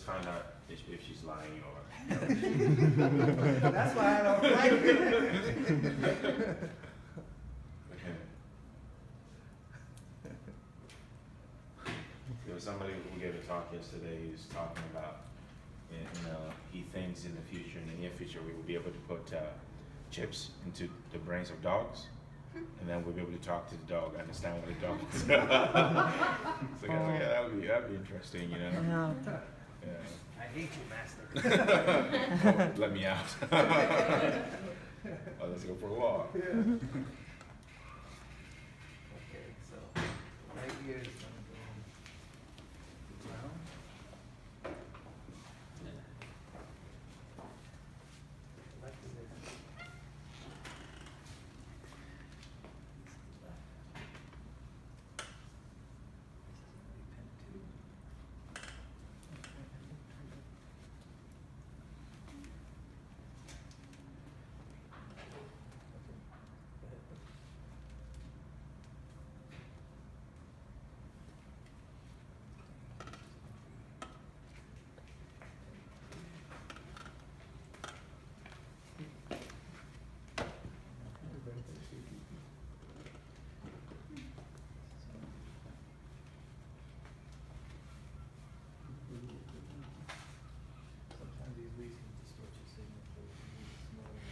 find out if she's lying or. That's why I don't like it. There was somebody who gave a talk yesterday. He was talking about, he thinks in the future, in the near future, we will be able to put chips into the brains of dogs, and then we'll be able to talk to the dog, understand what the dog is. So yeah, that'd be interesting, you know. Yeah. I hate you, master. Oh, let me out. Oh, let's go for a walk. Yeah. Okay, so right here is gonna go brown. Left is there. Sometimes these leads can distort your signal, so you need to slow it.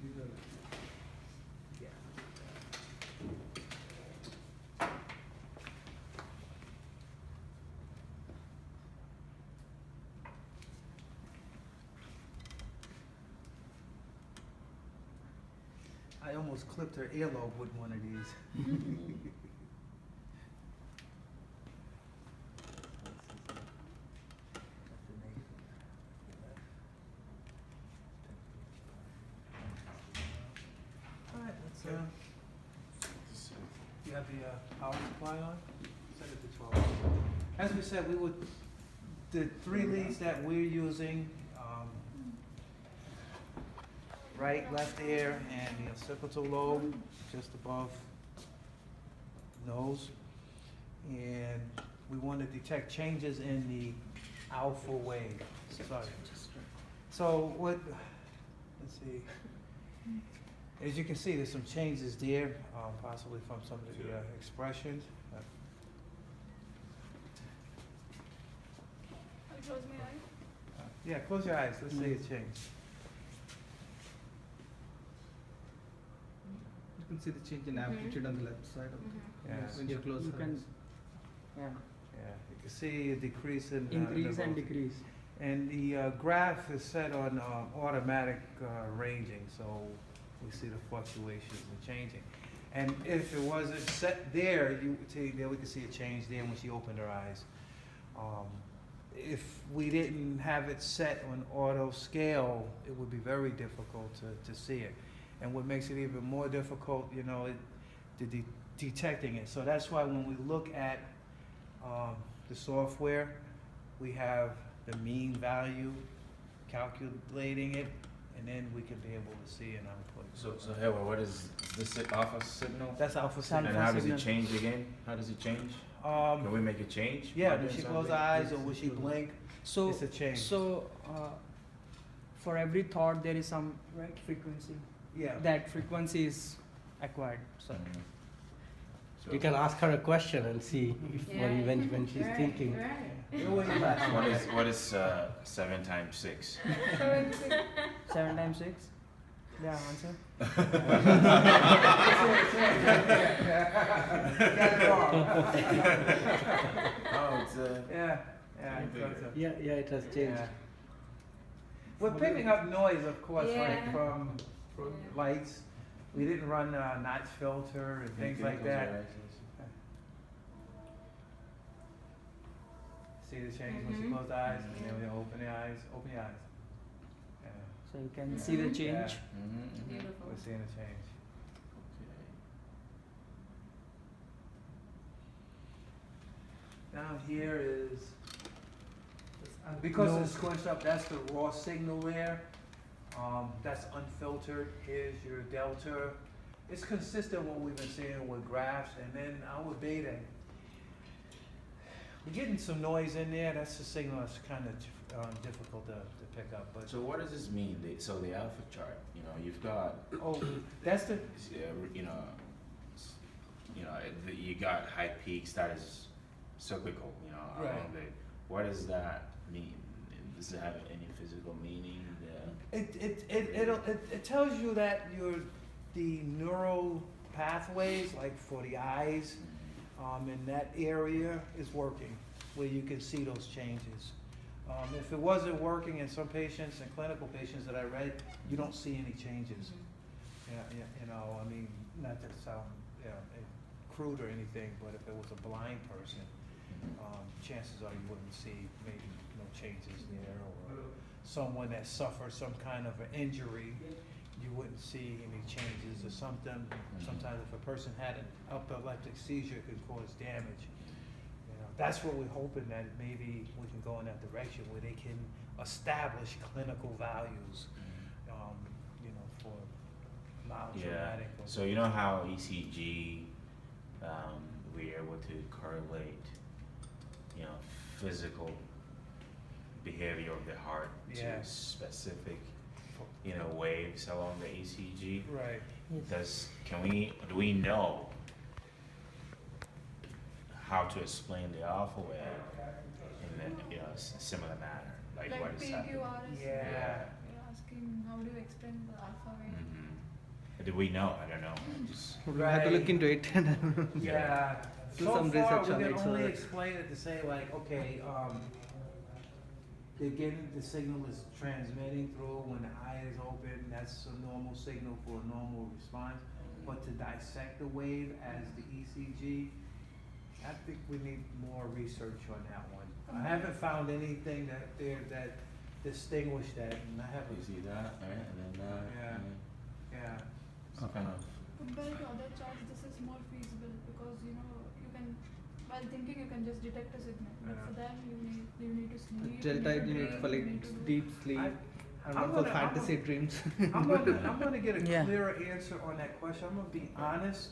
You go. Yeah. I almost clipped her earlobe with one of these. Alright, let's you have the power supply on? Set it to 12. As we said, the three leads that we're using, right, left ear, and the occipital lobe, just above nose. And we want to detect changes in the alpha wave. Sorry. So what, let's see. As you can see, there's some changes there, possibly from some of the expressions. Close my eyes. Yeah, close your eyes. Let's see it change. You can see the change in amplitude on the left side of Yeah. when you close You your can, eyes. yeah, Yeah, you can see a decrease in increase and intervals. decrease. And the graph is set on automatic ranging, so we see the fluctuations and changing. And if it wasn't set there, you would see, there we could see a change there when she opened her eyes. If we didn't have it set on auto scale, it would be very difficult to see it. And what makes it even more difficult, you know, detecting it. So that's why when we look at the software, we have the mean value, calculating it, and then we can be able to see an output. So Hewa, what is this alpha signal? That's alpha signal. And how does signal. it change again? How does it change? Can we make it change? Yeah, by when doing she something? close her eyes or when she blink, So, it's a change. so for every thought there is some right frequency. Yeah. That frequency is acquired. So So You can ask her a question and see if when she's thinking. what is 7 times 6? 7 times 6. Yeah, answer. Oh, it's Yeah, Yeah, it has changed. yeah. We're picking up noise, of course, like Yeah. from lights. We didn't run a notch filter and things like that. See the change when she closed the eyes, and then when you open the eyes, open your eyes. Yeah. So you can see the change. Mm-hmm. Beautiful. We're seeing a change. Down here is, because it's squished up, that's the raw signal there. That's unfiltered. Here's your delta. It's consistent with what we've been seeing with graphs, and then our beta. you're getting some noise in there, that's the signal that's kind of difficult to pick up, but, So what does this mean? So the alpha chart, you know, you've got, oh, that's the, you know, you got high peaks that is cyclical, you know, Right. along the, what does that mean? Does it have any physical meaning? it tells you that the neural pathways, like for the eyes, in that area is working, where you can see those changes. If it wasn't working in some patients and clinical patients that I read, you don't see any changes. Yeah, you know, I mean, not to sound, you know, crude or anything, but if it was a blind person, chances are you wouldn't see maybe no changes there, or someone that suffered some kind of an injury, you wouldn't see any changes or something. Sometimes if a person had an epileptic seizure, it could cause damage. You know, that's what we're hoping, that maybe we can go in that direction where they can establish clinical values, you know, for mild traumatic. or- So you know how ECG, we're able to correlate, you know, physical behavior of the heart Yeah. to specific, you know, waves along the ECG. Right. Do we know how to explain the alpha wave in a, you know, similar manner? Like what is happening? PQRS. Yeah. You're asking how do you explain the alpha wave? Mm-hmm. Do we know? I don't know. I just, We have to look Right. into it. Yeah. Do So some far, research we on can it, so only that- explain it to say like, okay, they're getting, the signal is transmitting through when the eye is open, that's a normal signal for a normal response. But to dissect the wave as the ECG, I think we need more research on that one. I haven't found anything that distinguish that, and I you haven't, see that, right? And then that. yeah. It's kind of. Compared to other charts, this is more feasible because you know you can, while thinking, you can just detect a signal. But for that, you need to sleep. Delta, you need for dream, like you need to do- deep sleep. I- and I'm not for gonna- I'm fantasy dreams. I'm gonna get a Yeah. clearer answer on that question. I'm gonna be honest.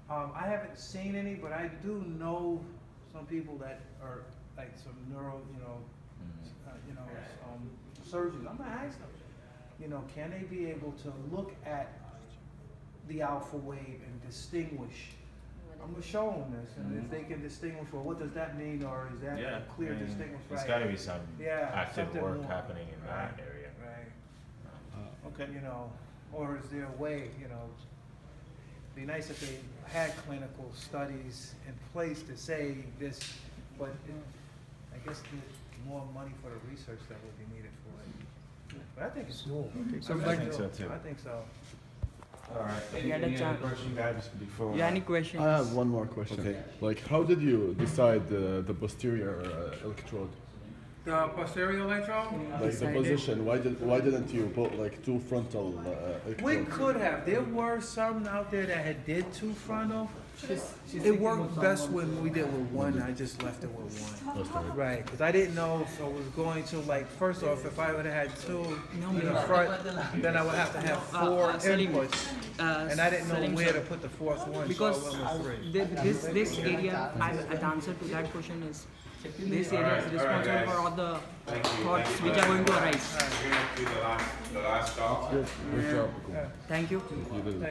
I haven't seen any, but I do know some people that are like some neuro, surgeons. I'm gonna ask them, you know, can they be able to look at the alpha wave and distinguish? I'm gonna show them this, and if they can distinguish, well, what does that mean, or is that Yeah, a clear I mean, distinguish? There's Right. gotta be some Yeah, active something work more. happening in that Right. area. Right. Okay. You know, or is there a way, you know, be nice if they had clinical studies in place to say this, but I guess the more money for the research that would be needed for it. But I think it's cool. So, I but think so too. I think so. Alright. Any other chance? question, guys, before? Yeah, any questions? I have one more question. Okay. Like, how did you decide the posterior electrode? The posterior electrode? Like the Decided- position? Why didn't you put like two frontal electrodes? We could have. There were some out there that did two frontal. she's It thinking worked of best someone- when we did with one. I just left it with one. That's right. Right, because I didn't know if I was going to, like, first off, if I would have had two No, in the no. front, then I would have to have four Selling- inputs. And I didn't know selling where to some- put the fourth one, so Because I went with three. this area, the answer to that question is, this area is responsible for all the thoughts which are going to arise. We're gonna do the last talk. Good job. Thank you. You did it.